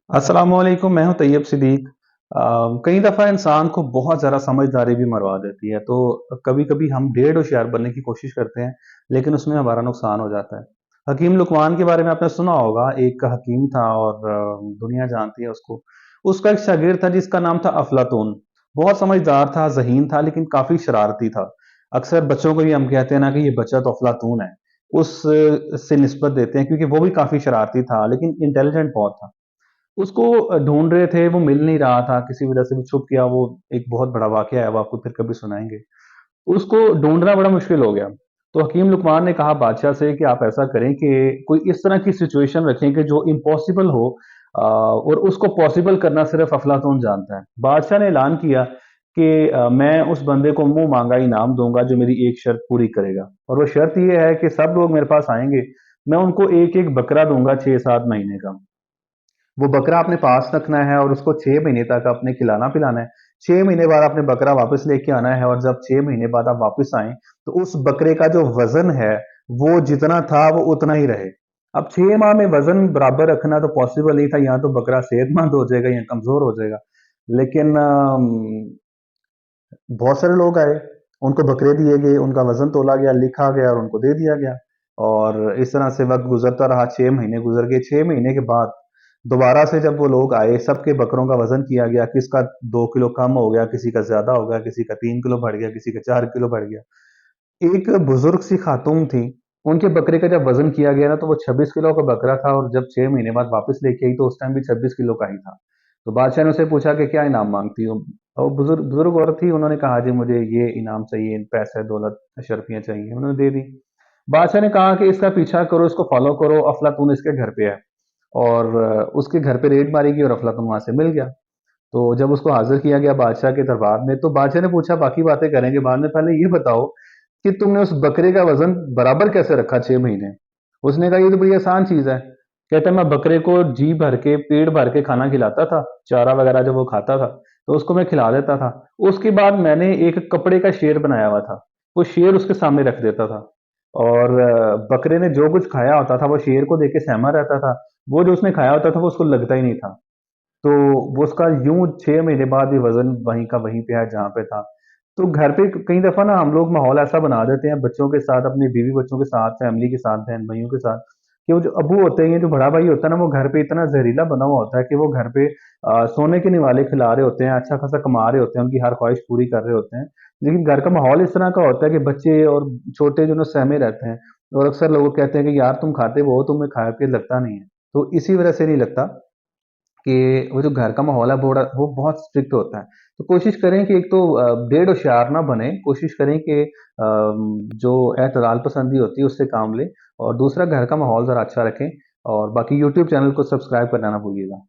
अस्सलामुअलैकुम, मैं हूँ तैयब सिद्दीक। कई दफ़ा इंसान को बहुत ज़्यादा समझदारी भी मरवा देती है, तो कभी-कभी हम डेढ़ होशियार बनने की कोशिश करते हैं, लेकिन उसमें हमारा नुकसान हो जाता है। हकीम लुक़मान के बारे में आपने सुना होगा, एक हकीम था और दुनिया जानती है उसको। उसका एक शागिर्द था जिसका नाम था अफ़लातून। बहुत समझदार था, ज़हीन था, लेकिन काफ़ी शरारती था। अक्सर बच्चों को भी हम कहते हैं ना कि ये बच्चा तो अफ़लातून है, उस से निस्बत देते हैं क्योंकि वो भी काफ़ी शरारती था, लेकिन इंटेलिजेंट बहुत था। उसको ढूँढ रहे थे, वो मिल नहीं रहा था, किसी वजह से भी छुप गया, वो एक बहुत बड़ा वाक़या है, वो आपको फिर कभी सुनाएँगे। उसको ढूँढना बड़ा मुश्किल हो गया। तो हकीम लुक़मान ने कहा बादशाह से कि आप ऐसा करें कि कोई इस तरह की सिचुएशन रखें कि जो इम्पॉसिबल हो और उसको पॉसिबल करना सिर्फ़ अफ़लातून जानता है। बादशाह ने ऐलान किया कि मैं उस बंदे को मुँह माँगा इनाम दूँगा जो मेरी एक शर्त पूरी करेगा और वो शर्त ये है कि सब लोग मेरे पास आएँगे, मैं उनको एक-एक बकरा दूँगा 6-7 महीने का। वो बकरा अपने पास रखना है और उसको 6 महीने तक आपने खिलाना-पिलाना है। 6 महीने बाद आपने बकरा वापस लेके आना है और जब 6 महीने बाद आप वापस आएँ, तो उस बकरे का जो वज़न है, वो जितना था वो उतना ही रहे। अब 6 माह में वज़न बराबर रखना तो पॉसिबल नहीं था, या तो बकरा सेहतमंद हो जाएगा या कमज़ोर हो जाएगा। लेकिन बहुत सारे लोग आए, उनको बकरे दिए गए, उनका वज़न तोला गया, लिखा गया और उनको दे दिया गया। और इस तरह से वक़्त गुज़रता रहा, 6 महीने गुज़र गए, 6 महीने के बाद दोबारा से जब वो लोग आए, सबके बकरों का वज़न किया गया, किसका 2 किलो कम हो गया, किसी का ज़्यादा हो गया, किसी का 3 किलो बढ़ गया, किसी का 4 किलो बढ़ गया। एक बुज़ुर्ग सी खातून थी, उनके बकरे का जब वज़न किया गया ना, तो वो 26 किलो का बकरा था और जब 6 महीने बाद वापस लेके आई, तो उस टाइम भी 26 किलो का ही था। तो बादशाह ने उससे पूछा कि क्या इनाम माँगती हो? और बुज़ुर्ग बुज़ुर्ग औरत थी, उन्होंने कहा, जी मुझे ये इनाम चाहिए, पैसे, दौलत, अशर्फ़ियाँ चाहिए, उन्होंने दे दी। बादशाह ने कहा कि इसका पीछा करो, इसको फ़ॉलो करो, अफ़लातून इसके घर पे है और उसके घर पे रेड मारी गई और अफ़लातून वहाँ से मिल गया। तो जब उसको हाज़िर किया गया बादशाह के दरबार में, तो बादशाह ने पूछा बाकी बातें करेंगे बाद में, पहले ये बताओ कि तुमने उस बकरे का वज़न बराबर कैसे रखा 6 महीने? उसने कहा ये तो बड़ी आसान चीज़ है। कहता है मैं बकरे को जी भर के, पेट भर के खाना खिलाता था, चारा वग़ैरह जब वो खाता था, तो उसको मैं खिला देता था। उसके बाद मैंने एक कपड़े का शेर बनाया हुआ था, वो शेर उसके सामने रख देता था और बकरे ने जो कुछ खाया होता था, वो शेर को देख के सहमा रहता था। वो जो उसने खाया होता था, वो उसको लगता ही नहीं था। तो वो उसका यूँ 6 महीने बाद भी वज़न वहीं का वहीं पे है जहाँ पे था। तो घर पे कई दफ़ा ना हम लोग माहौल ऐसा बना देते हैं बच्चों के साथ, अपनी बीवी-बच्चों के साथ, फैमिली के साथ, बहन-भाइयों के साथ, कि वो जो अब्बू होते हैं, जो बड़ा भाई होता है ना, वो घर पे इतना ज़हरीला बना हुआ होता है कि वो घर पे सोने के निवाले खिला रहे होते हैं, अच्छा खासा कमा रहे होते हैं, उनकी हर ख्वाहिश पूरी कर रहे होते हैं। लेकिन घर का माहौल इस तरह का होता है कि बच्चे और छोटे जो ना सहमे रहते हैं और अक्सर लोग कहते हैं कि यार तुम खाते वो हो, तुम्हें खा के लगता नहीं है। तो इसी वज़ह से नहीं लगता कि वो जो घर का माहौल है वो बहुत स्ट्रिक्ट होता है। तो कोशिश करें कि एक तो डेढ़ होशियार ना बनें, कोशिश करें कि जो एतदाल पसंदी होती है उससे काम लें और दूसरा घर का माहौल ज़रा अच्छा रखें और बाकी यूट्यूब चैनल को सब्सक्राइब करना ना भूलिएगा।